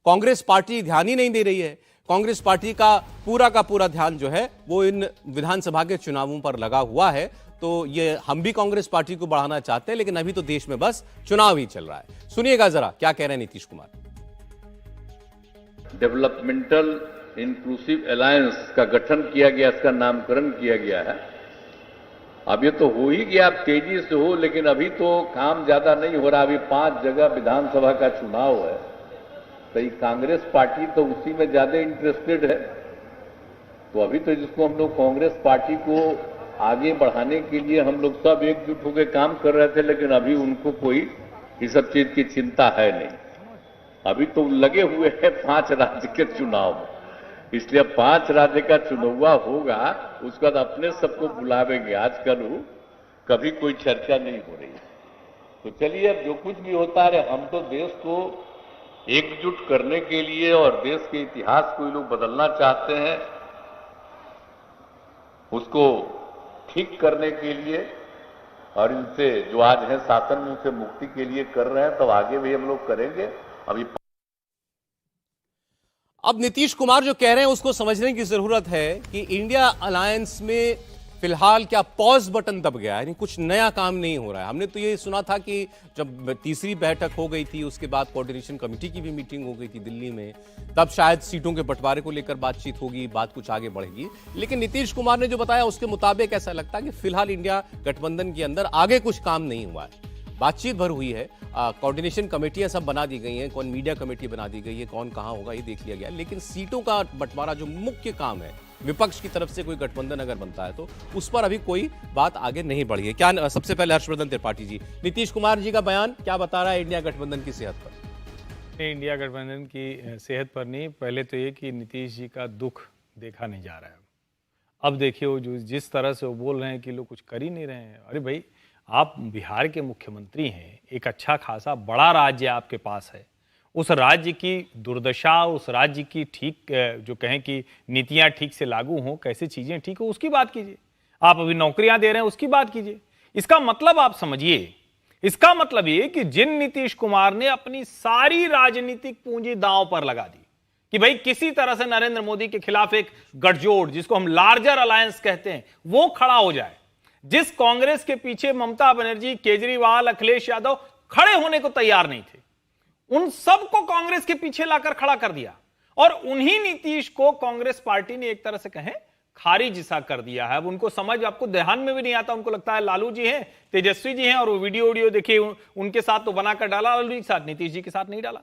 Congress party ध्यान ही नहीं दे रही है। कांग्रेस पार्टी का पूरा ध्यान जो है वो इन विधानसभा के चुनावों पर लगा हुआ है। तो ये हम भी कांग्रेस पार्टी को बढ़ाना चाहते हैं, लेकिन अभी तो देश में बस चुनाव ही चल रहा है। सुनिएगा जरा क्या कह रहे हैं Nitish Kumar. Developmental inclusive alliance का गठन किया गया, इसका नामकरण किया गया है। अब ये तो हो ही गया, अब तेजी से हो, लेकिन अभी तो काम ज्यादा नहीं हो रहा। अभी 5 जगह विधानसभा का चुनाव है, तो ये कांग्रेस पार्टी तो उसी में ज्यादा इंटरेस्टेड है। तो अभी तो जिसको हम लोग कांग्रेस पार्टी को आगे बढ़ाने के लिए हम लोग सब एकजुट होकर काम कर रहे थे, लेकिन अभी उनको कोई इस सब चीज की चिंता है नहीं। अभी तो लगे हुए हैं 5 राज्य के चुनाव में, इसलिए 5 राज्य का चुनाव होगा, उसके बाद अपने सबको बुलावेंगे। आजकल कभी कोई चर्चा नहीं हो रही। तो चलिए, अब जो कुछ भी होता है, हम तो देश को एकजुट करने के लिए और देश के इतिहास को ये लोग बदलना चाहते हैं, उसको ठीक करने के लिए, और इनसे जो आज है शासन में उनसे मुक्ति के लिए कर रहे हैं, तब आगे भी हम लोग करेंगे। अब नीतीश कुमार जो कह रहे हैं उसको समझने की जरूरत है कि इंडिया अलायंस में फिलहाल क्या पॉज बटन दब गया है, यानी कुछ नया काम नहीं हो रहा है। हमने तो ये सुना था कि जब तीसरी बैठक हो गई थी, उसके बाद कोऑर्डिनेशन कमेटी की भी मीटिंग हो गई थी दिल्ली में, तब शायद सीटों के बंटवारे को लेकर बातचीत होगी, बात कुछ आगे बढ़ेगी। लेकिन नीतीश कुमार ने जो बताया उसके मुताबिक ऐसा लगता है कि फिलहाल इंडिया गठबंधन के अंदर आगे कुछ काम नहीं हुआ है। बातचीत भर हुई है, कोऑर्डिनेशन कमेटियां सब बना दी गई हैं, कौन मीडिया कमेटी बना दी गई है, कौन कहां होगा ये देख लिया गया, लेकिन सीटों का बंटवारा जो मुख्य काम है, विपक्ष की तरफ से कोई गठबंधन अगर बनता है तो उस पर अभी कोई बात आगे नहीं बढ़ी है। क्या सबसे पहले हर्षवर्धन त्रिपाठी जी, नीतीश कुमार जी का बयान क्या बता रहा है इंडिया गठबंधन की सेहत पर? इंडिया गठबंधन की सेहत पर नहीं, पहले तो ये कि नीतीश जी का दुख देखा नहीं जा रहा है। अब देखिए वो जो जिस तरह से वो बोल रहे हैं कि लोग कुछ कर ही नहीं रहे हैं। अरे भाई, आप बिहार के मुख्यमंत्री हैं, एक अच्छा खासा बड़ा राज्य आपके पास है, उस राज्य की दुर्दशा, उस राज्य की ठीक जो कहें कि नीतियां ठीक से लागू हों, कैसे चीजें ठीक हो, उसकी बात कीजिए। आप अभी नौकरियां दे रहे हैं, उसकी बात कीजिए। इसका मतलब आप समझिए, इसका मतलब ये कि जिन नीतीश कुमार ने अपनी सारी राजनीतिक पूंजी दांव पर लगा दी कि भाई किसी तरह से नरेंद्र मोदी के खिलाफ एक गठजोड़, जिसको हम लार्जर अलायंस कहते हैं, वो खड़ा हो जाए, जिस कांग्रेस के पीछे ममता बनर्जी, केजरीवाल, अखिलेश यादव खड़े होने को तैयार नहीं थे, उन सबको कांग्रेस के पीछे लाकर खड़ा कर दिया। और उन्हीं नीतीश को कांग्रेस पार्टी ने एक तरह से कहें खारिज सा कर दिया है। अब उनको समझ, आपको ध्यान में भी नहीं आता, उनको लगता है लालू जी हैं, तेजस्वी जी हैं, और वो वीडियो देखिए उनके साथ तो बनाकर डाला, लालू जी के साथ, नीतीश जी के साथ नहीं डाला।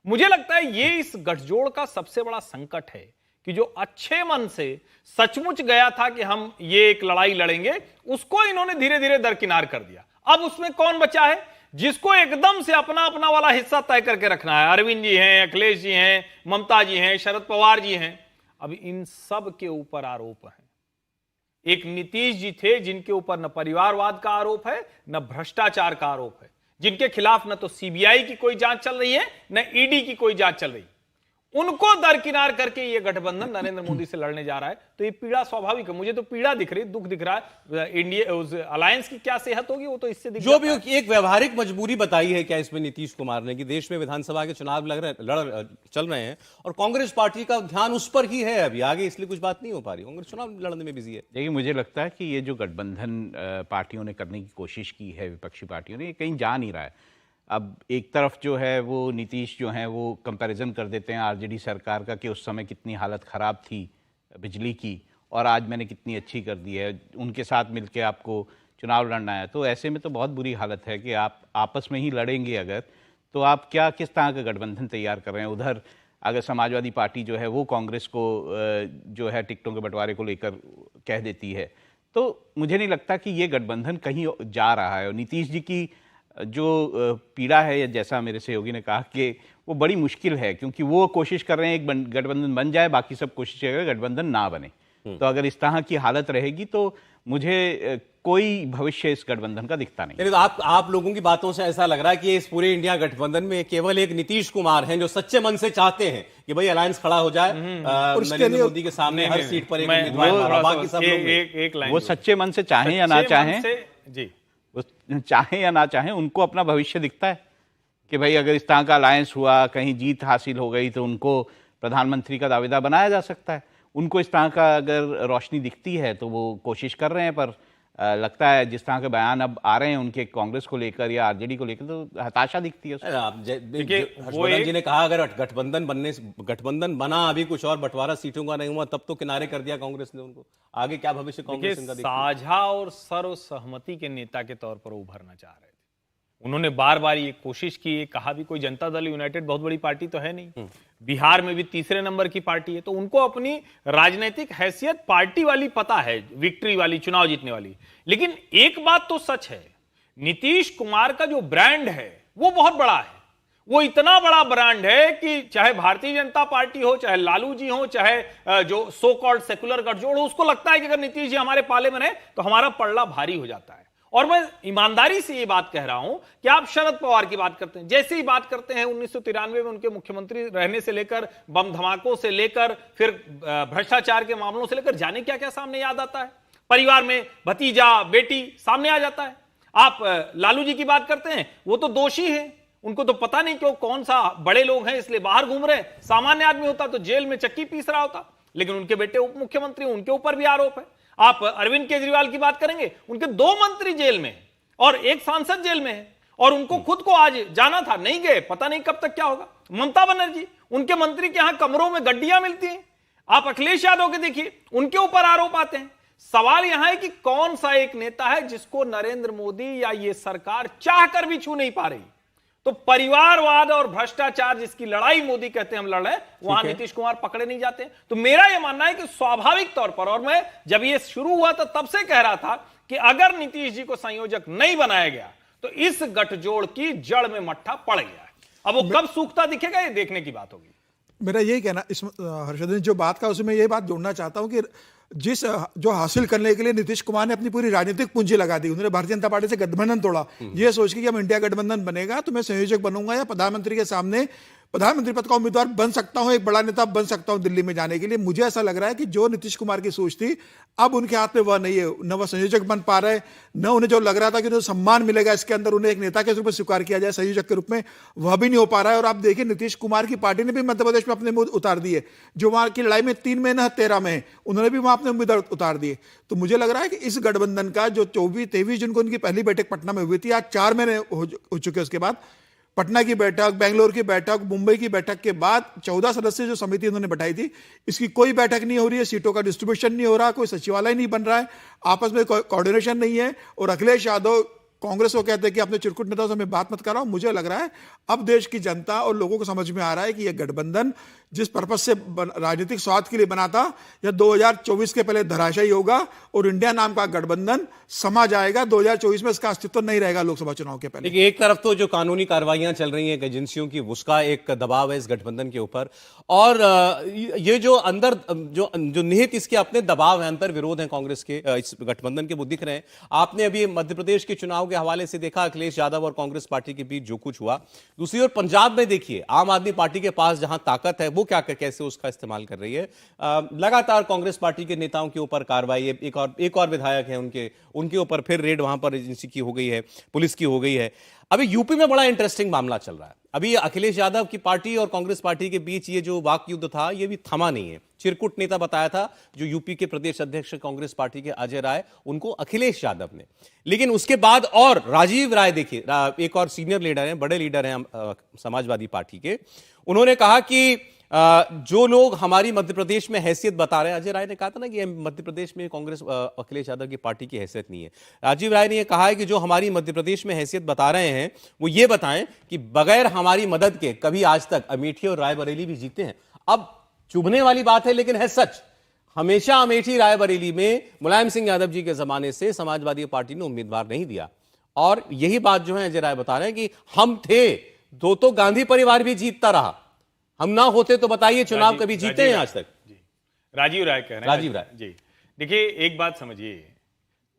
मुझे लगता है ये इस गठजोड़ का सबसे बड़ा संकट है कि जो अच्छे मन से सचमुच गया था कि हम ये एक लड़ाई लड़ेंगे, उसको इन्होंने धीरे धीरे दरकिनार कर दिया। अब उसमें कौन बचा है जिसको एकदम से अपना अपना वाला हिस्सा तय करके रखना है? अरविंद जी हैं, अखिलेश जी हैं, ममता जी हैं, शरद पवार जी हैं। अब इन सब के ऊपर आरोप है। एक नीतीश जी थे जिनके ऊपर न परिवारवाद का आरोप है, न भ्रष्टाचार का आरोप है, जिनके खिलाफ न तो सीबीआई की कोई जांच चल रही है, न ईडी की कोई जांच चल रही। उनको दरकिनार करके ये गठबंधन नरेंद्र मोदी से लड़ने जा रहा है। तो ये पीड़ा स्वाभाविक है, मुझे तो पीड़ा दिख रही, दुख दिख रहा है। इंडिया उस अलायंस की क्या सेहत होगी वो तो इससे दिख जो भी एक व्यवहारिक मजबूरी बताई है क्या इसमें नीतीश कुमार ने कि देश में विधानसभा के चुनाव चल रहे हैं और कांग्रेस पार्टी का ध्यान उस पर ही है अभी आगे, इसलिए कुछ बात नहीं हो पा रही, कांग्रेस चुनाव लड़ने में बिजी है। देखिए, मुझे लगता है कि ये जो गठबंधन पार्टियों ने करने की कोशिश की है, विपक्षी पार्टियों ने, ये कहीं जा नहीं रहा है। अब एक तरफ जो है वो नीतीश जो हैं वो कंपैरिजन कर देते हैं आरजेडी सरकार का कि उस समय कितनी हालत ख़राब थी बिजली की और आज मैंने कितनी अच्छी कर दी है, उनके साथ मिलके आपको चुनाव लड़ना है। तो ऐसे में तो बहुत बुरी हालत है कि आप आपस में ही लड़ेंगे अगर, तो आप क्या किस तरह का गठबंधन तैयार कर रहे हैं। उधर अगर समाजवादी पार्टी जो है वो कांग्रेस को जो है टिकटों के बंटवारे को लेकर कह देती है, तो मुझे नहीं लगता कि ये गठबंधन कहीं जा रहा है। और नीतीश जी की जो पीड़ा है, या जैसा मेरे सहयोगी ने कहा कि वो बड़ी मुश्किल है, क्योंकि वो कोशिश कर रहे हैं एक गठबंधन बन जाए, बाकी सब कोशिश करेंगे गठबंधन ना बने। तो अगर इस तरह की हालत रहेगी तो मुझे कोई भविष्य इस गठबंधन का दिखता नहीं। तो आप लोगों की बातों से ऐसा लग रहा है कि इस पूरे इंडिया गठबंधन में केवल एक नीतीश कुमार हैं जो सच्चे मन से चाहते हैं कि भाई अलायंस खड़ा हो जाए नरेंद्र मोदी के सामने हर सीट पर एक उम्मीदवार, बाकी सब लोग वो सच्चे मन से चाहें या ना चाहें, जी वो चाहें या ना चाहें, उनको अपना भविष्य दिखता है कि भाई अगर इस तरह का अलायंस हुआ, कहीं जीत हासिल हो गई तो उनको प्रधानमंत्री का दावेदार बनाया जा सकता है। उनको इस तरह का अगर रोशनी दिखती है तो वो कोशिश कर रहे हैं, पर लगता है जिस तरह के बयान अब आ रहे हैं उनके कांग्रेस को लेकर या आरजेडी को लेकर, तो हताशा दिखती है उसमें। हर्षवर्धन जी ने कहा अगर गठबंधन बना, अभी कुछ और बंटवारा सीटों का नहीं हुआ, तब तो किनारे कर दिया कांग्रेस ने उनको। आगे क्या भविष्य कांग्रेस का देखिए? साझा और सर्वसहमति के नेता के तौर पर उभरना चाह रहे थे। उन्होंने बार बार ये कोशिश की, ये कहा भी कोई जनता दल यूनाइटेड बहुत बड़ी पार्टी तो है नहीं, बिहार में भी तीसरे नंबर की पार्टी है, तो उनको अपनी राजनीतिक हैसियत पार्टी वाली पता है, विक्ट्री वाली, चुनाव जीतने वाली। लेकिन एक बात तो सच है, नीतीश कुमार का जो ब्रांड है वो बहुत बड़ा है। वो इतना बड़ा ब्रांड है कि चाहे भारतीय जनता पार्टी हो, चाहे लालू जी हो, चाहे जो सो कॉल्ड सेकुलर गठजोड़ हो, उसको लगता है कि अगर नीतीश जी हमारे पाले में रहे तो हमारा पल्ला भारी हो जाता है। और मैं ईमानदारी से ये बात कह रहा हूं कि आप शरद पवार की बात करते हैं, जैसे ही बात करते हैं 1993 में उनके मुख्यमंत्री रहने से लेकर, बम धमाकों से लेकर, फिर भ्रष्टाचार के मामलों से लेकर, जाने क्या क्या सामने याद आता है। परिवार में भतीजा बेटी सामने आ जाता है। आप लालू जी की बात करते हैं, वो तो दोषी हैं, उनको तो पता नहीं क्यों कौन सा बड़े लोग हैं इसलिए बाहर घूम रहे हैं। सामान्य आदमी होता तो जेल में चक्की पीस रहा होता, लेकिन उनके बेटे उप मुख्यमंत्री, उनके ऊपर भी आरोप है। आप अरविंद केजरीवाल की बात करेंगे, उनके 2 मंत्री जेल में हैं और 1 सांसद जेल में है, और उनको खुद को आज जाना था, नहीं गए, पता नहीं कब तक क्या होगा। ममता बनर्जी, उनके मंत्री के यहां कमरों में गड्डियां मिलती हैं। आप अखिलेश यादव के देखिए, उनके ऊपर आरोप आते हैं। सवाल यहां है कि कौन सा एक नेता है जिसको नरेंद्र मोदी या ये सरकार चाहकर भी छू नहीं पा रही। तो परिवारवाद और भ्रष्टाचार जिसकी लड़ाई मोदी कहते हैं हम लड़ रहे हैं, वहां नीतीश कुमार पकड़े नहीं जाते। तो मेरा यह मानना है कि स्वाभाविक तौर पर, और मैं जब ये शुरू हुआ तो तब से कह रहा था कि अगर नीतीश जी को संयोजक नहीं बनाया गया तो इस गठजोड़ की जड़ में मट्ठा पड़ गया है। अब वो कब सूखता दिखेगा ये देखने की बात होगी। मेरा यही कहना, इस हर्षवर्धन जो बात का उसमें यही बात जोड़ना चाहता हूं कि जो हासिल करने के लिए नीतीश कुमार ने अपनी पूरी राजनीतिक पूंजी लगा दी। उन्होंने भारतीय जनता पार्टी से गठबंधन तोड़ा, ये सोच के कि हम इंडिया गठबंधन बनेगा तो मैं संयोजक बनूंगा या प्रधानमंत्री के सामने प्रधानमंत्री पद का उम्मीदवार बन सकता हूं, एक बड़ा नेता बन सकता हूं दिल्ली में जाने के लिए। मुझे ऐसा लग रहा है कि जो नीतीश कुमार की सोच थी अब उनके हाथ में वह नहीं है। न वह संयोजक बन पा रहे, न उन्हें जो लग रहा था कि उन्हें सम्मान मिलेगा इसके अंदर, उन्हें एक नेता के रूप में स्वीकार किया जाए संयोजक के रूप में, वह भी नहीं हो पा रहा है। और आप देखिए नीतीश कुमार की पार्टी ने भी मध्य प्रदेश में अपने मुंह उतार दिए, जो वहां की लड़ाई में 3 में न 13 में है, उन्होंने भी वहां अपने उम्मीदवार उतार दिए। तो मुझे लग रहा है कि इस गठबंधन का जो 24-23 जून को उनकी पहली बैठक पटना में हुई थी, आज 4 महीने हो चुके। उसके बाद पटना की बैठक, बेंगलोर की बैठक, मुंबई की बैठक के बाद 14 सदस्य जो समिति उन्होंने बैठाई थी, इसकी कोई बैठक नहीं हो रही है, सीटों का डिस्ट्रीब्यूशन नहीं हो रहा, कोई सचिवालय नहीं बन रहा है, आपस में कोऑर्डिनेशन नहीं है। और अखिलेश यादव कांग्रेस को कहते हैं कि अपने चिरकुट नेताओं से हमें बात मत कराओ। मुझे लग रहा है अब देश की जनता और लोगों को समझ में आ रहा है कि यह गठबंधन जिस पर्पज से राजनीतिक स्वार्थ के लिए बना था, यह 2024 के पहले धराशायी होगा और इंडिया नाम का गठबंधन समा जाएगा। 2024 में इसका अस्तित्व नहीं रहेगा लोकसभा चुनाव के पहले। देखिए, एक तरफ तो जो कानूनी कार्रवाइयां चल रही हैं एजेंसियों की, उसका एक दबाव है इस गठबंधन के ऊपर, और ये जो अंदर जो निहित इसके अपने दबाव है, अंतर विरोध है कांग्रेस के इस गठबंधन के, वो दिख रहे हैं। आपने अभी मध्य प्रदेश के चुनाव के हवाले से देखा अखिलेश यादव और कांग्रेस पार्टी के बीच जो कुछ हुआ। दूसरी ओर पंजाब में देखिए, आम आदमी पार्टी के पास जहां ताकत है वो क्या कैसे उसका इस्तेमाल कर रही है। लगातार कांग्रेस पार्टी के नेताओं के ऊपर कार्रवाई, एक और विधायक है उनके ऊपर फिर रेड वहां पर एजेंसी की हो गई है, पुलिस की हो गई है। अभी यूपी में बड़ा इंटरेस्टिंग मामला चल रहा है। अभी अखिलेश यादव की पार्टी और कांग्रेस पार्टी के बीच ये जो वाक युद्ध था, ये भी थमा नहीं है। चिरकुट नेता बताया था जो यूपी के प्रदेश अध्यक्ष कांग्रेस पार्टी के अजय राय, उनको अखिलेश यादव ने। लेकिन उसके बाद और राजीव राय, देखिए एक और सीनियर लीडर हैं, बड़े लीडर हैं समाजवादी पार्टी के, उन्होंने कहा कि जो लोग हमारी मध्य प्रदेश में हैसियत बता रहे हैं, अजय राय ने कहा था ना कि मध्य प्रदेश में कांग्रेस अखिलेश यादव की पार्टी की हैसियत नहीं है। राजीव राय ने यह कहा है कि जो हमारी मध्य प्रदेश में हैसियत बता रहे हैं वो ये बताएं कि बगैर हमारी मदद के कभी आज तक अमेठी और रायबरेली भी जीते हैं। अब चुभने वाली बात है लेकिन है सच। हमेशा अमेठी रायबरेली में मुलायम सिंह यादव जी के जमाने से समाजवादी पार्टी ने उम्मीदवार नहीं दिया, और यही बात जो है अजय राय बता रहे हैं कि हम थे तो गांधी परिवार भी जीतता रहा, हम ना होते तो बताइए चुनाव कभी जीते हैं आज तक। राजीव राय कह रहे हैं। राजीव राय जी, देखिए एक बात समझिए,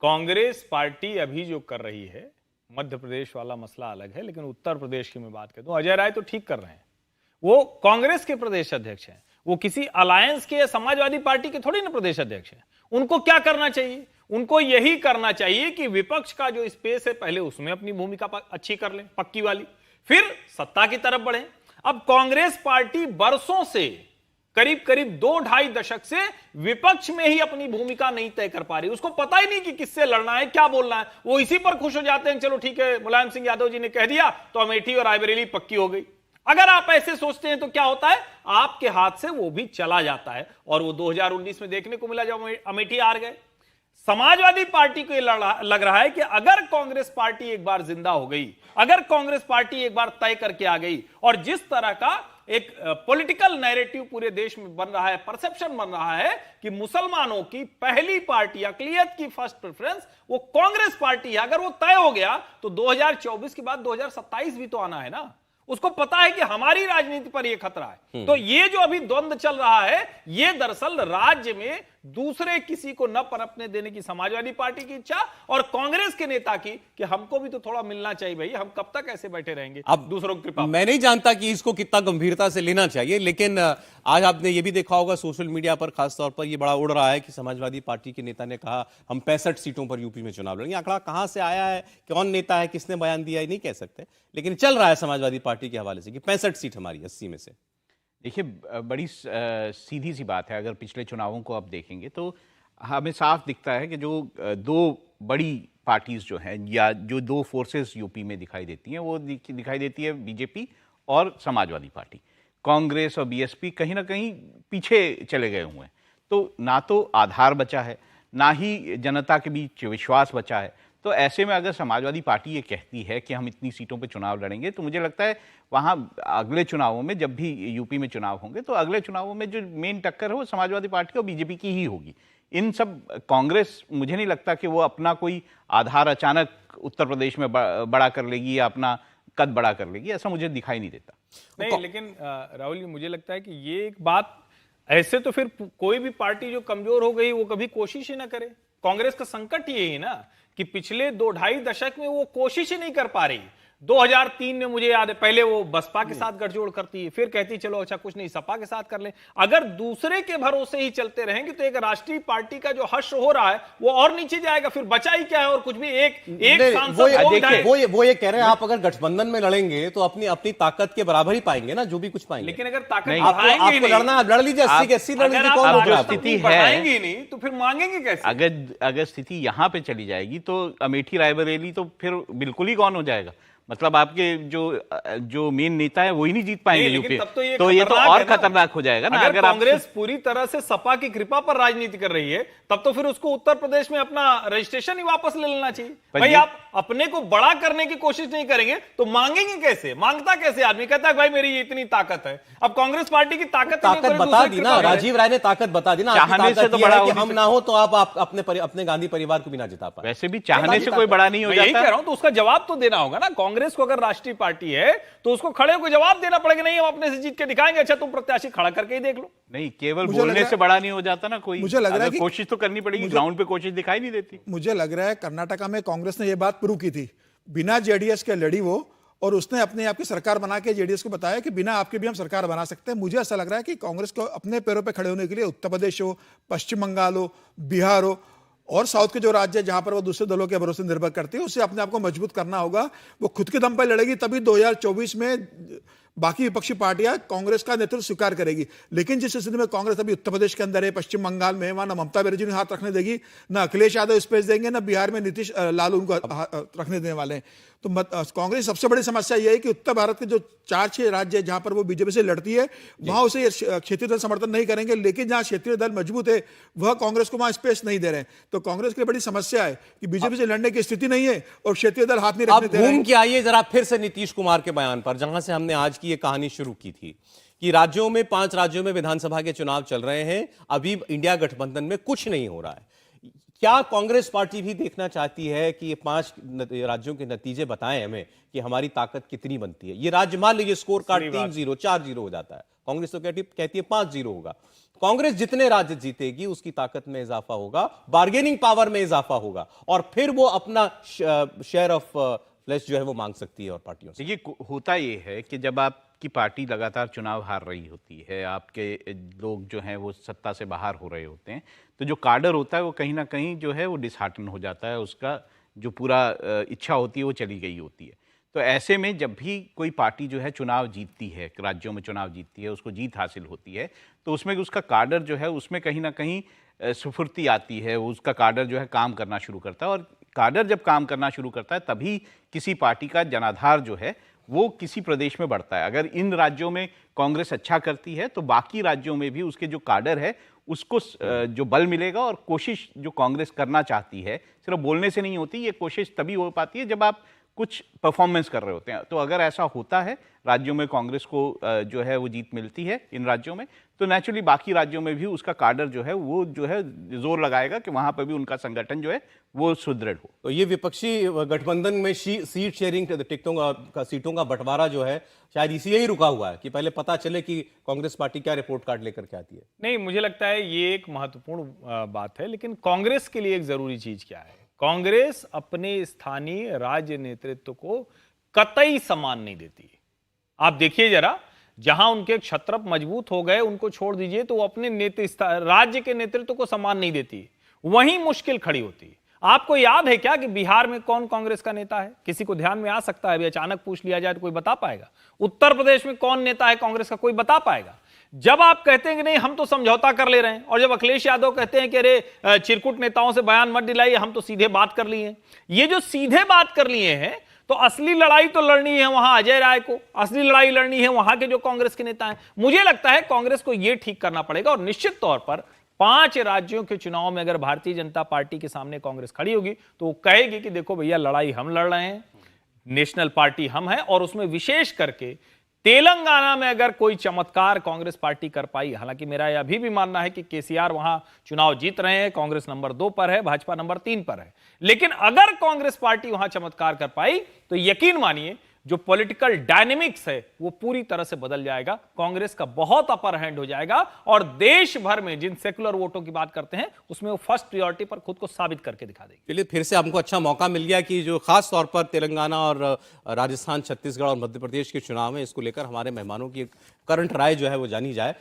कांग्रेस पार्टी अभी जो कर रही है, मध्य प्रदेश वाला मसला अलग है, लेकिन उत्तर प्रदेश की मैं बात करता हूं, अजय राय तो ठीक कर रहे हैं। वो कांग्रेस के प्रदेश अध्यक्ष हैं, वो किसी अलायंस के या समाजवादी पार्टी के थोड़ी ना प्रदेश अध्यक्ष हैं। उनको क्या करना चाहिए? उनको यही करना चाहिए कि विपक्ष का जो स्पेस है पहले उसमें अपनी भूमिका अच्छी कर लें, पक्की वाली, फिर सत्ता की तरफ बढ़े। अब कांग्रेस पार्टी बरसों से, करीब करीब 2-2.5 दशक से विपक्ष में ही अपनी भूमिका नहीं तय कर पा रही। उसको पता ही नहीं कि किससे लड़ना है, क्या बोलना है। वो इसी पर खुश हो जाते हैं, चलो ठीक है मुलायम सिंह यादव जी ने कह दिया तो अमेठी और रायबरेली पक्की हो गई। अगर आप ऐसे सोचते हैं तो क्या होता है, आपके हाथ से वो भी चला जाता है। और वो 2019 में देखने को मिला जब अमेठी हार गए। समाजवादी पार्टी को यह लग रहा है कि अगर कांग्रेस पार्टी एक बार जिंदा हो गई, अगर कांग्रेस पार्टी एक बार तय करके आ गई, और जिस तरह का एक पॉलिटिकल नैरेटिव पूरे देश में बन रहा है, परसेप्शन बन रहा है कि मुसलमानों की पहली पार्टी, अकलियत की फर्स्ट प्रेफरेंस वो कांग्रेस पार्टी है, अगर वो तय हो गया तो 2024 के बाद 2027 भी तो आना है ना। उसको पता है कि हमारी राजनीति पर यह खतरा है। तो ये जो अभी द्वंद्व चल रहा है, ये दरअसल राज्य में दूसरे किसी को न पनपने देने की समाजवादी पार्टी की इच्छा और कांग्रेस के नेता की कि हमको भी तो थोड़ा मिलना चाहिए भाई, हम कब तक ऐसे बैठे रहेंगे अब दूसरों की कृपा। मैं नहीं जानता कि इसको कितना गंभीरता से लेना चाहिए, लेकिन आज आपने ये भी देखा होगा सोशल मीडिया पर खासतौर पर ये बड़ा उड़ रहा है कि समाजवादी पार्टी के नेता ने कहा हम 65 सीटों पर यूपी में चुनाव लड़ेंगे। आंकड़ा कहां से आया है, कौन नेता है, किसने बयान दिया है, नहीं कह सकते, लेकिन चल रहा है समाजवादी पार्टी के हवाले से कि 65 सीट हमारी 80 में से। देखिए, बड़ी सीधी सी बात है। अगर पिछले चुनावों को आप देखेंगे तो हमें साफ दिखता है कि जो दो बड़ी पार्टीज जो हैं या जो दो फोर्सेस यूपी में दिखाई देती हैं, वो दिखाई देती है बीजेपी और समाजवादी पार्टी। कांग्रेस और बीएसपी कहीं ना कहीं पीछे चले गए हुए हैं। तो ना तो आधार बचा है, ना ही जनता के बीच विश्वास बचा है। तो ऐसे में अगर समाजवादी पार्टी ये कहती है कि हम इतनी सीटों पे चुनाव लड़ेंगे, तो मुझे लगता है वहाँ अगले चुनावों में, जब भी यूपी में चुनाव होंगे, तो अगले चुनावों में जो मेन टक्कर है वो समाजवादी पार्टी और बीजेपी की ही होगी। इन सब कांग्रेस, मुझे नहीं लगता कि वो अपना कोई आधार अचानक उत्तर प्रदेश में बड़ा कर लेगी या अपना कद बड़ा कर लेगी, ऐसा मुझे दिखाई नहीं देता। नहीं, लेकिन राहुल जी, मुझे लगता है कि ये एक बात, ऐसे तो फिर कोई भी पार्टी जो कमजोर हो गई वो कभी कोशिश ही ना करे। कांग्रेस का संकट यही है ना कि पिछले 2-2.5 दशक में वो कोशिश ही नहीं कर पा रही। 2003 में मुझे याद है, पहले वो बसपा के साथ गठजोड़ करती है, फिर कहती चलो अच्छा कुछ नहीं सपा के साथ कर ले। अगर दूसरे के भरोसे ही चलते रहेंगे तो एक राष्ट्रीय पार्टी का जो हश्र हो रहा है वो और नीचे जाएगा। फिर बचा ही क्या है, और कुछ भी एक सांसद वो ये कह रहे हैं आप अगर गठबंधन में लड़ेंगे तो अपनी ताकत के बराबर ही पाएंगे ना, जो भी कुछ पाएंगे। लेकिन अगर ताकत आपको लड़ना, लड़ लीजिए 80 के 80 लड़ लीजिए, कौन रोक रहा है? स्थिति बढ़ाएंगे नहीं तो फिर मांगेंगे कैसे? अगर स्थिति यहां पे चली जाएगी तो अमेठी रायबरेली तो फिर बिल्कुल ही गौन हो जाएगा। मतलब आपके जो मेन नेता है वो ही नहीं जीत पाएंगे यूपी। तो ये तो और खतरनाक हो जाएगा ना। अगर कांग्रेस पूरी तरह से सपा की कृपा पर राजनीति कर रही है, तब तो फिर उसको उत्तर प्रदेश में अपना रजिस्ट्रेशन ही वापस ले लेना चाहिए। भाई आप अपने को बड़ा करने की कोशिश नहीं करेंगे तो मांगेंगे कैसे? मांगता कैसे? आदमी कहता है भाई मेरी इतनी ताकत है। अब कांग्रेस पार्टी की ताकत बता दी ना, राजीव राय ने ताकत बता दी ना। चाहने से तो बड़ा कि हम ना हो तो आप अपने गांधी परिवार को भी ना जिता पाए। वैसे भी चाहने से कोई बड़ा नहीं हो जाता। यही कह रहा हूं, तो उसका जवाब तो देना होगा ना। कांग्रेस को अगर राष्ट्रीय पार्टी है तो उसको खड़े होकर जवाब देना पड़ेगा। नहीं हम अपने से जीत के दिखाएंगे, अच्छा तुम प्रत्याशी खड़ा करके ही देख लो। नहीं, केवल बोलने से बड़ा नहीं हो जाता ना कोई। मुझे लग रहा है कि कोशिश तो करनी पड़ेगी, ग्राउंड पे कोशिश दिखाई नहीं देती। मुझे लग रहा है कर्नाटका में कांग्रेस ने यह बात प्रूव की थी, बिना जेडीएस के लड़ी वो, और उसने अपने आप की सरकार बना के जेडीएस को बताया कि बिना आपके भी हम सरकार बना सकते हैं। मुझे ऐसा लग रहा है कि कांग्रेस को अपने पैरों पे खड़े होने के लिए उत्तर प्रदेश हो, पश्चिम बंगाल हो, बिहार हो और साउथ के जो राज्य जहां पर वो दूसरे दलों के भरोसे निर्भर करती है, उससे अपने आप को मजबूत करना होगा। वो खुद के दम पर लड़ेगी, तभी 2024 में बाकी विपक्षी पार्टियां कांग्रेस का नेतृत्व स्वीकार करेगी। लेकिन जिस स्थिति में कांग्रेस अभी उत्तर प्रदेश के अंदर है, पश्चिम बंगाल में है, वहां ना ममता बनर्जी ने हाथ रखने देगी, ना अखिलेश यादव स्पेस देंगे, ना बिहार में नीतीश लालू उनको रखने देने वाले हैं। तो कांग्रेस सबसे बड़ी समस्या यह है कि उत्तर भारत के जो 4-6 राज्य है जहां पर वो बीजेपी से लड़ती है, वहां उसे क्षेत्रीय दल समर्थन नहीं करेंगे। लेकिन जहां क्षेत्रीय दल मजबूत है वह कांग्रेस को वहां स्पेस नहीं दे रहे हैं। तो कांग्रेस की बड़ी समस्या है कि बीजेपी से लड़ने की स्थिति नहीं है और क्षेत्रीय दल हाथ नहीं रखने दे रहे हैं। घूम के आइए जरा फिर से नीतीश कुमार के बयान पर, जहां से हमने आज की ये कहानी शुरू की थी कि राज्यों में 5 राज्यों में विधानसभा के चुनाव चल रहे हैं, अभी इंडिया गठबंधन में कुछ नहीं हो रहा है। क्या कांग्रेस पार्टी भी देखना चाहती है कि ये 5 राज्यों के नतीजे बताएं हमें कि हमारी ताकत कितनी बनती है? ये राज्य मान लीजिए स्कोर कार्ड 3-0, 4-0 हो जाता है, कांग्रेस तो कहती है 5-0 होगा। कांग्रेस जितने राज्य जीतेगी उसकी ताकत में इजाफा होगा, बार्गेनिंग पावर में इजाफा होगा, और फिर वो अपना शेयर ऑफ फ्लैश जो है वो मांग सकती है और पार्टियों से। देखिए, होता ये है कि जब आपकी पार्टी लगातार चुनाव हार रही होती है, आपके लोग जो हैं वो सत्ता से बाहर हो रहे होते हैं, तो जो काडर होता है वो कहीं ना कहीं जो है वो डिसहार्टन हो जाता है, उसका जो पूरा इच्छा होती है वो चली गई होती है। तो ऐसे में जब भी कोई पार्टी जो है चुनाव जीतती है, राज्यों में चुनाव जीतती है, उसको जीत हासिल होती है, तो उसमें उसका काडर जो है उसमें कहीं ना कहीं स्फूर्ति आती है, उसका काडर जो है काम करना शुरू करता है। और काडर जब काम करना शुरू करता है तभी किसी पार्टी का जनाधार जो है वो किसी प्रदेश में बढ़ता है। अगर इन राज्यों में कांग्रेस अच्छा करती है तो बाकी राज्यों में भी उसके जो काडर है उसको जो बल मिलेगा। और कोशिश जो कांग्रेस करना चाहती है सिर्फ बोलने से नहीं होती, ये कोशिश तभी हो पाती है जब आप कुछ परफॉर्मेंस कर रहे होते हैं। तो अगर ऐसा होता है, राज्यों में कांग्रेस को जो है वो जीत मिलती है इन राज्यों में, तो नेचुरली बाकी राज्यों में भी उसका काडर जो है वो जो है जोर लगाएगा कि वहां पर भी उनका संगठन जो है वो सुदृढ़ हो। तो ये विपक्षी गठबंधन में सीट शेयरिंग टिकटों का सीटों का बंटवारा जो है शायद इसी ही रुका हुआ है कि पहले पता चले कि कांग्रेस पार्टी क्या रिपोर्ट कार्ड लेकर के आती है। नहीं, मुझे लगता है ये एक महत्वपूर्ण बात है, लेकिन कांग्रेस के लिए एक जरूरी चीज क्या है? कांग्रेस अपने स्थानीय राज्य नेतृत्व को कतई सम्मान नहीं देती। आप देखिए जरा, जहां उनके क्षत्रप मजबूत हो गए उनको छोड़ दीजिए, तो वो अपने राज्य के नेतृत्व को सम्मान नहीं देती, वहीं मुश्किल खड़ी होती है। आपको याद है क्या कि बिहार में कौन कांग्रेस का नेता है? किसी को ध्यान में आ सकता है? अभी अचानक पूछ लिया जाए तो कोई बता पाएगा? उत्तर प्रदेश में कौन नेता है कांग्रेस का? कोई बता पाएगा? जब आप कहते हैं कि नहीं हम तो समझौता कर ले रहे हैं, और जब अखिलेश यादव कहते हैं कि अरे चिरकुट नेताओं से बयान मत दिलाइए, हम तो सीधे बात कर लिए हैं, ये जो सीधे बात कर लिए हैं, तो असली लड़ाई तो लड़नी है वहां अजय राय को, असली लड़ाई लड़नी है वहां के जो कांग्रेस के नेता हैं। मुझे लगता है कांग्रेस को यह ठीक करना पड़ेगा, और निश्चित तौर पर 5 राज्यों के चुनाव में अगर भारतीय जनता पार्टी के सामने कांग्रेस खड़ी होगी तो वो कहेगी कि देखो भैया, लड़ाई हम लड़ रहे हैं, नेशनल पार्टी हम हैं। और उसमें विशेष करके तेलंगाना में अगर कोई चमत्कार कांग्रेस पार्टी कर पाई, हालांकि मेरा यह अभी भी मानना है कि केसीआर वहां चुनाव जीत रहे हैं, कांग्रेस नंबर 2 पर है, भाजपा नंबर 3 पर है, लेकिन अगर कांग्रेस पार्टी वहां चमत्कार कर पाई तो यकीन मानिए जो पॉलिटिकल डायनेमिक्स है वो पूरी तरह से बदल जाएगा, कांग्रेस का बहुत अपर हैंड हो जाएगा, और देश भर में जिन सेकुलर वोटों की बात करते हैं उसमें वो फर्स्ट प्रायोरिटी पर खुद को साबित करके दिखा देगी। चलिए, फिर से हमको अच्छा मौका मिल गया कि जो खास तौर पर तेलंगाना और राजस्थान, छत्तीसगढ़ और मध्य प्रदेश के चुनाव है, इसको लेकर हमारे मेहमानों की करंट राय जो है वो जानी जाए।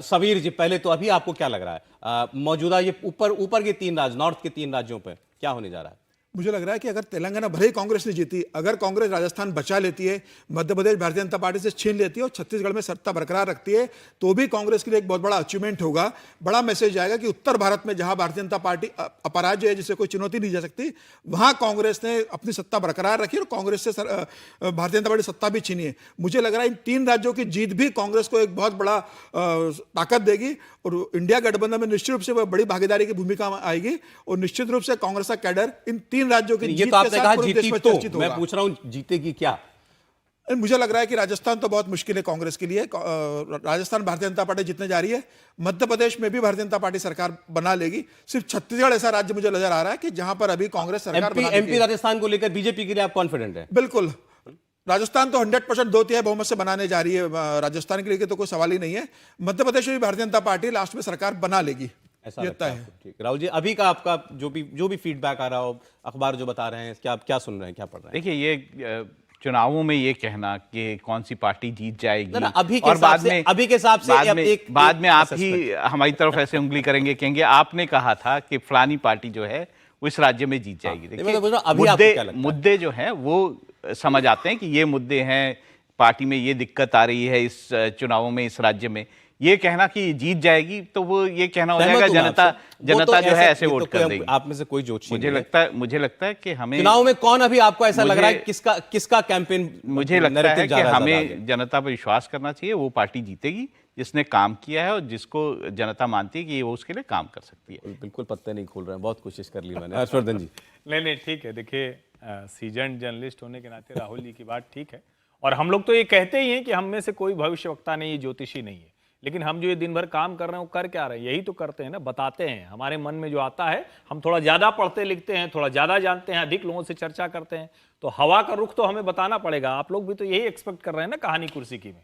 समीर जी, पहले तो अभी आपको क्या लग रहा है मौजूदा ये ऊपर के 3 राज्य, नॉर्थ के 3 राज्यों पर क्या होने जा रहा है? मुझे लग रहा है कि अगर तेलंगाना भले ही कांग्रेस ने जीती, अगर कांग्रेस राजस्थान बचा लेती है, मध्य प्रदेश भारतीय जनता पार्टी से छीन लेती है और छत्तीसगढ़ में सत्ता बरकरार रखती है, तो भी कांग्रेस के लिए एक बहुत बड़ा अचीवमेंट होगा। बड़ा मैसेज आएगा कि उत्तर भारत में जहां भारतीय जनता पार्टी अपराज्य है, जिसे कोई चुनौती नहीं जा सकती, वहां कांग्रेस ने अपनी सत्ता बरकरार रखी और कांग्रेस से भारतीय जनता पार्टी सत्ता भी छीनी है। मुझे लग रहा है इन 3 राज्यों की जीत भी कांग्रेस को एक बहुत बड़ा ताकत देगी, और इंडिया गठबंधन में निश्चित रूप से वह बड़ी भागीदारी की भूमिका आएगी, और निश्चित रूप से कांग्रेस का कैडर इन 3 राज्यों की ये तो आपने कहा जीती, तो मैं पूछ रहा हूं जीतेगी क्या? मुझे लग रहा है कि राजस्थान तो बहुत मुश्किल है कांग्रेस के लिए। राजस्थान भारतीय जनता पार्टी जीतने जा रही है, मध्य प्रदेश में भी भारतीय जनता पार्टी सरकार बना लेगी। सिर्फ छत्तीसगढ़ ऐसा राज्य मुझे नजर आ रहा है कि जहां पर अभी कांग्रेस सरकार एमपी राजस्थान को लेकर बीजेपी के लिए आप कॉन्फिडेंट है? बिल्कुल, राजस्थान तो 100% 2/3 बहुमत से बनाने जा रही है, राजस्थान के लिए तो कोई सवाल ही नहीं है। मध्य प्रदेश में भी भारतीय जनता पार्टी लास्ट में सरकार बना लेगी, ऐसा लगता है। ठीक, राहुल जी, अभी का आपका जो भी फीडबैक आ रहा हो, अखबार जो बता रहे हैं, क्या आप क्या सुन रहे हैं, क्या पढ़ रहे हैं? देखिए, ये चुनावों में ये कहना कि कौन सी पार्टी जीत जाएगी ना, अभी के हिसाब से बाद में आप ही हमारी तरफ ऐसे उंगली करेंगे, कहेंगे आपने कहा था कि फलानी पार्टी जो है वो इस राज्य में जीत जाएगी। देखिए, मुद्दे जो हैं वो समझ आते हैं कि ये मुद्दे हैं, पार्टी में ये दिक्कत आ रही है इस चुनावों में, इस राज्य में। ये कहना कि जीत जाएगी तो वो ये कहना हो जाएगा जनता जो है ऐसे वोट कर देगी। आप में से कोई जोशी मुझे लगता है कि हमें चुनाव में कौन, अभी आपको ऐसा लग रहा है किसका कैंपेन, मुझे लगता है कि हमें जनता पर विश्वास करना चाहिए। वो पार्टी जीतेगी जिसने काम किया है और जिसको जनता मानती है कि वो उसके लिए काम कर सकती है। बिल्कुल पत्ते नहीं खोल रहे हैं, बहुत कोशिश कर ली मैंने। हर्षवर्धन जी। नहीं, ठीक है। देखिए, सीजन जर्नलिस्ट होने के नाते राहुल जी की बात ठीक है, और हम लोग तो ये कहते ही हैं कि हम में से कोई भविष्यवक्ता नहीं है, ज्योतिषी नहीं है, लेकिन हम जो ये दिन भर काम कर रहे हैं वो कर क्या रहे हैं? यही तो करते हैं ना, बताते हैं। हमारे मन में जो आता है, हम थोड़ा ज्यादा पढ़ते लिखते हैं, थोड़ा ज्यादा जानते हैं, अधिक लोगों से चर्चा करते हैं, तो हवा का रुख तो हमें बताना पड़ेगा। आप लोग भी तो यही एक्सपेक्ट कर रहे हैं ना कहानी कुर्सी की में।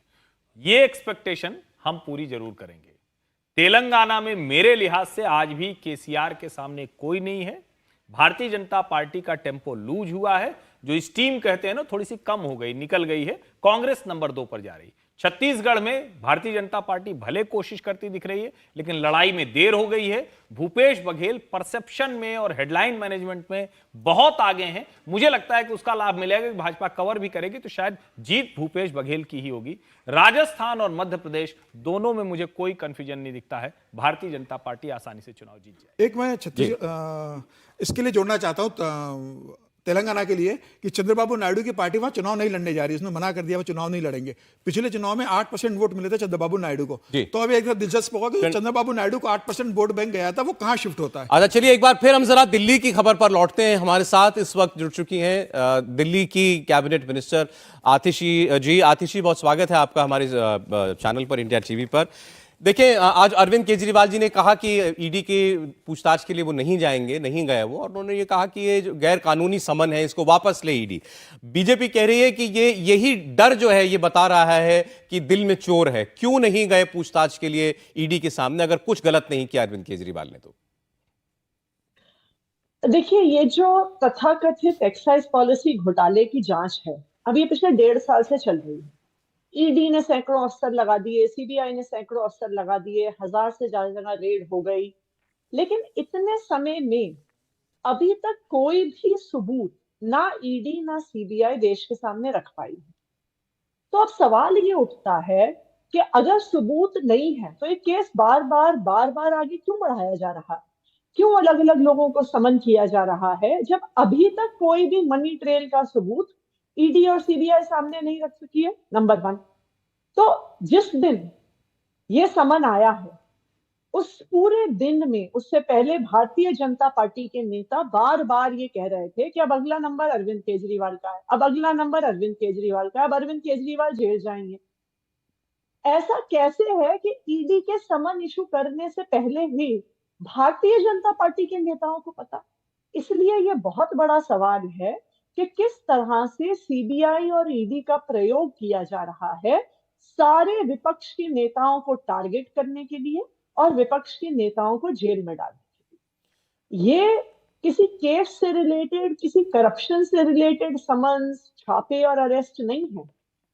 ये एक्सपेक्टेशन हम पूरी जरूर करेंगे। तेलंगाना में मेरे लिहाज से आज भी केसीआर के सामने कोई नहीं है। भारतीय जनता पार्टी का टेम्पो लूज हुआ है, जो स्टीम कहते हैं ना, थोड़ी सी कम हो गई, निकल गई है। कांग्रेस नंबर 2 पर जा रही। छत्तीसगढ़ में भारतीय जनता पार्टी भले कोशिश करती दिख रही है, लेकिन लड़ाई में देर हो गई है। भूपेश बघेल परसेप्शन में और हेडलाइन मैनेजमेंट में बहुत आगे हैं। मुझे लगता है कि उसका लाभ मिलेगा कि भाजपा कवर भी करेगी तो शायद जीत भूपेश बघेल की ही होगी। राजस्थान और मध्य प्रदेश दोनों में मुझे कोई कंफ्यूजन नहीं दिखता है, भारतीय जनता पार्टी आसानी से चुनाव जीत जाए। एक मैं इसके लिए जोड़ना चाहता हूं तेलंगाना के लिए कि चंद्रबाबू नायडू की पार्टी वहां चुनाव नहीं लड़ने जा रही है। उसने मना कर दिया वो चुनाव नहीं लड़ेंगे। पिछले चुनाव में 8% वोट मिले थे चंद्रबाबू नायडू को। तो अभी एक दिलचस्प होगा कि चंद्रबाबू नायडू को 8% वोट बैंक गया था, वो कहां शिफ्ट होता है। अच्छा, चलिए एक बार फिर हम जरा दिल्ली की खबर पर लौटते हैं। हमारे साथ इस वक्त जुड़ चुकी हैं दिल्ली की कैबिनेट मिनिस्टर आतिशी जी। आतिशी, बहुत स्वागत है आपका हमारे चैनल पर, इंडिया टीवी पर। देखिए, आज अरविंद केजरीवाल जी ने कहा कि ईडी की पूछताछ के लिए वो नहीं जाएंगे, नहीं गए वो, और उन्होंने ये कहा कि ये जो गैर कानूनी समन है इसको वापस ले ईडी। बीजेपी कह रही है कि यही डर जो है ये बता रहा है कि दिल में चोर है। क्यों नहीं गए पूछताछ के लिए ईडी के सामने, अगर कुछ गलत नहीं किया अरविंद केजरीवाल ने तो? देखिए, ये जो तथाकथित एक्साइज पॉलिसी घोटाले की जांच है, अब ये पिछले 1.5 साल से चल रही है। ईडी ने सैकड़ों अफसर लगा दिए, सीबीआई ने सैकड़ों अफसर लगा दिए, 1000 से ज्यादा जगह रेड हो गई, लेकिन इतने समय में अभी तक कोई भी सबूत ना ईडी ना सीबीआई देश के सामने रख पाई है। तो अब सवाल ये उठता है कि अगर सबूत नहीं है तो ये केस बार बार आगे क्यों बढ़ाया जा रहा है? क्यों अलग अलग लोगों को समन किया जा रहा है, जब अभी तक कोई भी मनी ट्रेल का सबूत ईडी और सीबीआई सामने नहीं रख सकी है? नंबर 1। तो जिस दिन ये समन आया है, उस पूरे दिन में, उससे पहले भारतीय जनता पार्टी के नेता बार बार ये कह रहे थे कि अब अगला नंबर अरविंद केजरीवाल का है, अब अगला नंबर अरविंद केजरीवाल का है, अब अरविंद केजरीवाल जेल जाएंगे। ऐसा कैसे है कि ईडी के समन इशू करने से पहले ही भारतीय जनता पार्टी के नेताओं को पता? इसलिए यह बहुत बड़ा सवाल है कि किस तरह से सीबीआई और ईडी का प्रयोग किया जा रहा है सारे विपक्ष के नेताओं को टारगेट करने के लिए और विपक्ष के नेताओं को जेल में डालने के लिए। ये किसी केस से रिलेटेड, किसी करप्शन से रिलेटेड समन्स, छापे और अरेस्ट नहीं है।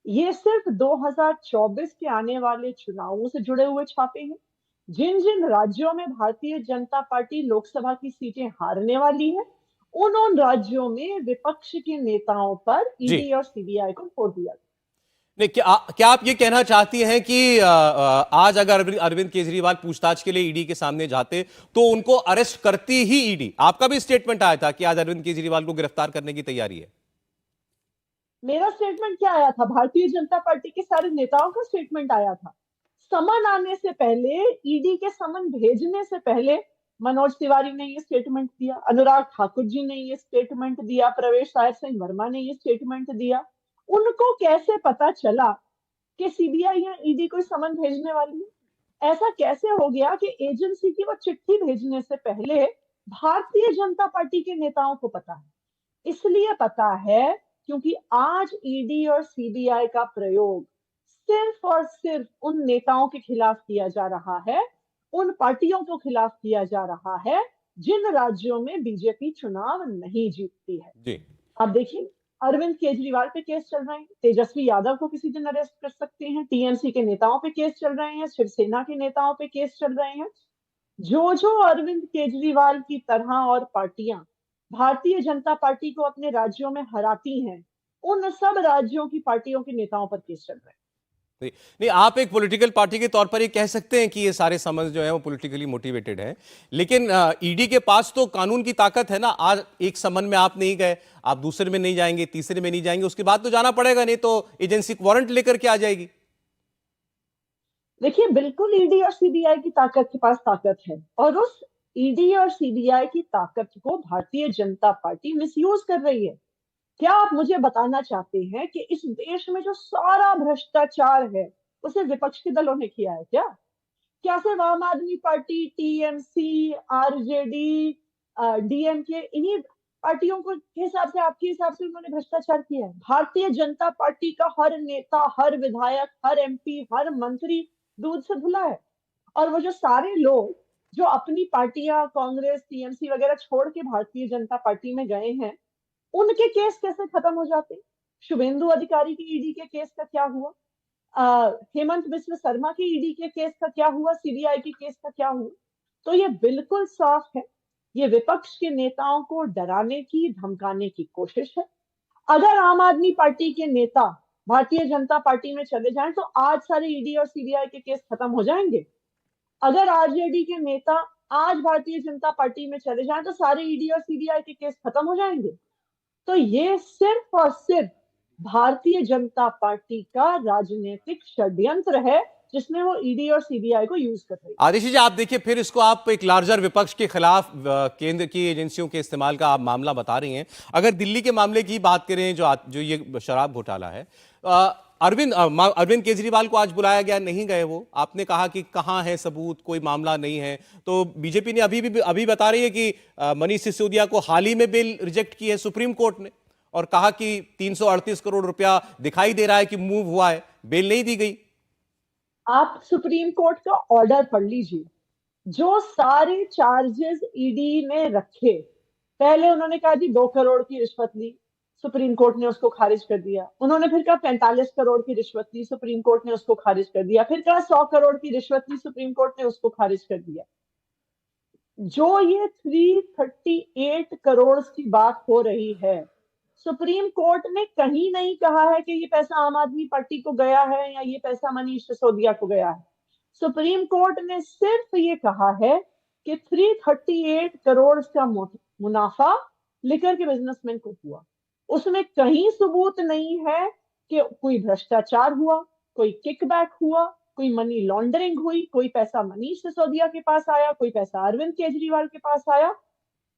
ये सिर्फ 2024 के आने वाले चुनावों से जुड़े हुए छापे हैं। जिन जिन राज्यों में भारतीय जनता पार्टी लोकसभा की सीटें हारने वाली है, उन राज्यों में विपक्ष के नेताओं पर ईडी और सीबीआई को छोड़ दिया। नहीं, क्या आप ये कहना चाहती हैं कि आज अगर अरविंद केजरीवाल पूछताछ के लिए ईडी के सामने जाते तो उनको अरेस्ट करती ही ईडी? आपका भी स्टेटमेंट आया था कि आज अरविंद केजरीवाल को गिरफ्तार करने की तैयारी है। मेरा स्टेटमेंट क्या आया था? भारतीय जनता पार्टी के सारे नेताओं का स्टेटमेंट आया था। समन आने से पहले, ईडी के समन भेजने से पहले मनोज तिवारी ने ये स्टेटमेंट दिया, अनुराग ठाकुर जी ने ये स्टेटमेंट दिया, प्रवेश सायर सिंह वर्मा ने ये स्टेटमेंट दिया। उनको कैसे पता चला कि सीबीआई या ईडी कोई समन भेजने वाली है? ऐसा कैसे हो गया कि एजेंसी की वो चिट्ठी भेजने से पहले भारतीय जनता पार्टी के नेताओं को पता है? इसलिए पता है क्योंकि आज ईडी और सीबीआई का प्रयोग सिर्फ और सिर्फ उन नेताओं के खिलाफ किया जा रहा है, उन पार्टियों के खिलाफ किया जा रहा है जिन राज्यों में बीजेपी चुनाव नहीं जीतती है। जी। आप देखिए, अरविंद केजरीवाल पे केस चल रहे हैं, तेजस्वी यादव को किसी दिन अरेस्ट कर सकते हैं, टीएमसी के नेताओं पे केस चल रहे हैं, शिवसेना के नेताओं पे केस चल रहे हैं। जो अरविंद केजरीवाल की तरह और पार्टियां भारतीय जनता पार्टी को अपने राज्यों में हराती हैं, उन सब राज्यों की पार्टियों के नेताओं पर केस चल रहे हैं। नहीं, आप एक पॉलिटिकल पार्टी के तौर पर ये कह सकते हैं कि ये सारे समझ जो है वो पॉलिटिकली मोटिवेटेड है, लेकिन ईडी के पास तो कानून की ताकत है ना। आज एक समन में आप नहीं गए, आप दूसरे में नहीं जाएंगे, तीसरे में नहीं जाएंगे, उसके बाद तो जाना पड़ेगा, नहीं तो एजेंसी वारंट लेकर के आ जाएगी। देखिए, बिल्कुल ईडी और सीबीआई की ताकत के पास ताकत है, और उस ईडी और सीबीआई की ताकत को भारतीय जनता पार्टी मिसयूज कर रही है। क्या आप मुझे बताना चाहते हैं कि इस देश में जो सारा भ्रष्टाचार है उसे विपक्ष के दलों ने किया है क्या? क्या सिर्फ आम आदमी पार्टी, टीएमसी, आरजेडी, डीएमके, इन्हीं पार्टियों को के हिसाब से, आपके हिसाब से उन्होंने भ्रष्टाचार किया है? भारतीय जनता पार्टी का हर नेता, हर विधायक, हर एमपी, हर मंत्री दूध से धुला है। और वो जो सारे लोग जो अपनी पार्टियां, कांग्रेस, टीएमसी वगैरह छोड़ के भारतीय जनता पार्टी में गए हैं, उनके केस कैसे खत्म हो जाते? शुभेंदु अधिकारी की ईडी के केस का क्या हुआ? हेमंत बिस्व शर्मा के ईडी के केस का क्या हुआ, सीबीआई के केस का क्या हुआ। तो ये बिल्कुल साफ है, ये विपक्ष के नेताओं को डराने की, धमकाने की कोशिश है। अगर आम आदमी पार्टी के नेता भारतीय जनता पार्टी में चले जाएं तो आज सारे ईडी और सीबीआई के केस खत्म हो जाएंगे। अगर आरजेडी के नेता आज भारतीय जनता पार्टी में चले जाएं तो सारे ईडी और सीबीआई के केस खत्म हो जाएंगे। तो ये सिर्फ और सिर्फ भारतीय जनता पार्टी का राजनीतिक षड्यंत्र है जिसमें वो ईडी और सीबीआई को यूज कर रही है। आतिशी जी, आप देखिए, फिर इसको आप एक लार्जर विपक्ष के खिलाफ केंद्र की एजेंसियों के इस्तेमाल का आप मामला बता रही हैं। अगर दिल्ली के मामले की बात करें, जो ये शराब घोटाला है, अरविंद केजरीवाल को आज बुलाया गया, नहीं गए वो। आपने कहा कि कहां है सबूत, कोई मामला नहीं है। तो बीजेपी ने अभी बता रही है कि मनीष सिसोदिया को हाल ही में बेल रिजेक्ट की है सुप्रीम कोर्ट ने, और कहा कि 338 करोड़ रुपया दिखाई दे रहा है कि मूव हुआ है, बेल नहीं दी गई। आप सुप्रीम कोर्ट का ऑर्डर पढ़ लीजिए। जो सारे चार्जेस ईडी ने रखे, पहले उन्होंने कहा जी 2 करोड़ की रिश्वत ली, सुप्रीम कोर्ट ने उसको खारिज कर दिया। उन्होंने फिर कहा 45 करोड़ की रिश्वत ली, सुप्रीम कोर्ट ने उसको खारिज कर दिया। फिर कहा 100 करोड़ की रिश्वत ली, सुप्रीम कोर्ट ने उसको खारिज कर दिया। जो ये 338 करोड़ की बात हो रही है, सुप्रीम कोर्ट ने कहीं नहीं कहा है कि ये पैसा आम आदमी पार्टी को गया है या ये पैसा मनीष सिसोदिया को गया है। सुप्रीम कोर्ट ने सिर्फ ये कहा है कि 338 करोड़ का मुनाफा लिकर के बिजनेसमैन को हुआ। उसमें कहीं सबूत नहीं है कि कोई भ्रष्टाचार हुआ, कोई किकबैक हुआ, कोई मनी लॉन्ड्रिंग हुई, कोई पैसा मनीष सिसोदिया के पास आया, कोई पैसा अरविंद केजरीवाल के पास आया।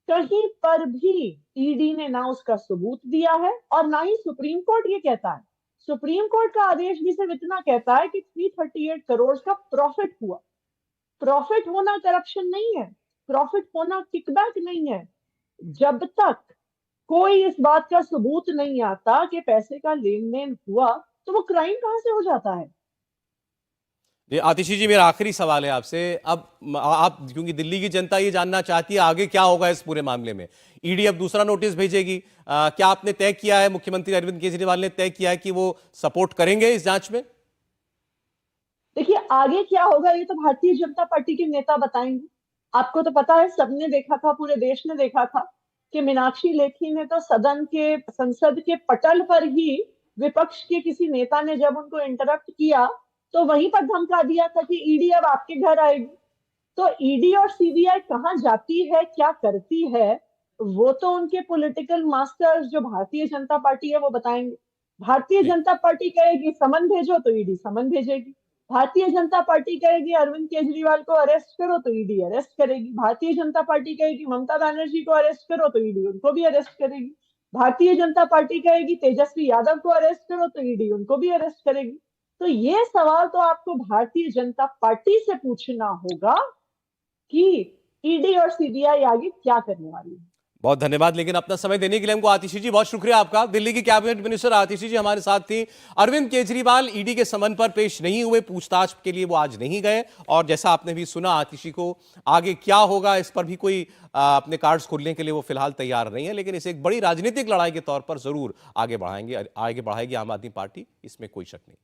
कहीं पर भी ईडी ने ना उसका सबूत दिया है और ना ही सुप्रीम कोर्ट ये कहता है। सुप्रीम कोर्ट का आदेश भी सिर्फ इतना कहता है कि 338 करोड़ का प्रॉफिट हुआ। प्रॉफिट होना करप्शन नहीं है, प्रॉफिट होना किकबैक नहीं है। जब तक कोई इस बात का सबूत नहीं आता कि पैसे का लेन देन हुआ तो वो क्राइम कहां से हो जाता है। ये आतिशी जी, मेरा आखिरी सवाल है आपसे। अब आप, क्योंकि दिल्ली की जनता ये जानना चाहती है आगे क्या होगा इस पूरे मामले में, ईडी अब दूसरा नोटिस भेजेगी। क्या आपने तय किया है, मुख्यमंत्री अरविंद केजरीवाल ने तय किया है कि वो सपोर्ट करेंगे इस जांच में? देखिए, आगे क्या होगा ये तो भारतीय जनता पार्टी के नेता बताएंगे। आपको तो पता है, सबने देखा था, पूरे देश ने देखा था कि मीनाक्षी लेखी ने तो संसद के पटल पर ही विपक्ष के किसी नेता ने जब उनको इंटरप्ट किया तो वहीं पर धमका दिया था कि ईडी अब आपके घर आएगी। तो ईडी और सीबीआई कहां जाती है, क्या करती है, वो तो उनके पॉलिटिकल मास्टर्स जो भारतीय जनता पार्टी है वो बताएंगे। भारतीय जनता पार्टी कहेगी समन भेजो तो ईडी समन भेजेगी। भारतीय जनता पार्टी कहेगी अरविंद केजरीवाल को अरेस्ट करो तो ईडी अरेस्ट करेगी। भारतीय जनता पार्टी कहेगी ममता बनर्जी को अरेस्ट करो तो ईडी उनको भी अरेस्ट करेगी। भारतीय जनता पार्टी कहेगी तेजस्वी यादव को अरेस्ट करो तो ईडी उनको भी अरेस्ट करेगी। तो ये सवाल तो आपको भारतीय जनता पार्टी से पूछना होगा कि ईडी और सीबीआई आगे क्या करने वाली है। बहुत धन्यवाद लेकिन अपना समय देने के लिए हमको, आतिशी जी। बहुत शुक्रिया आपका। दिल्ली की कैबिनेट मिनिस्टर आतिशी जी हमारे साथ थी। अरविंद केजरीवाल ईडी के समन पर पेश नहीं हुए, पूछताछ के लिए वो आज नहीं गए, और जैसा आपने भी सुना आतिशी को, आगे क्या होगा इस पर भी कोई अपने कार्ड्स खोलने के लिए वो फिलहाल तैयार नहीं है। लेकिन इसे एक बड़ी राजनीतिक लड़ाई के तौर पर जरूर आगे बढ़ाएगी आम आदमी पार्टी, इसमें कोई शक नहीं।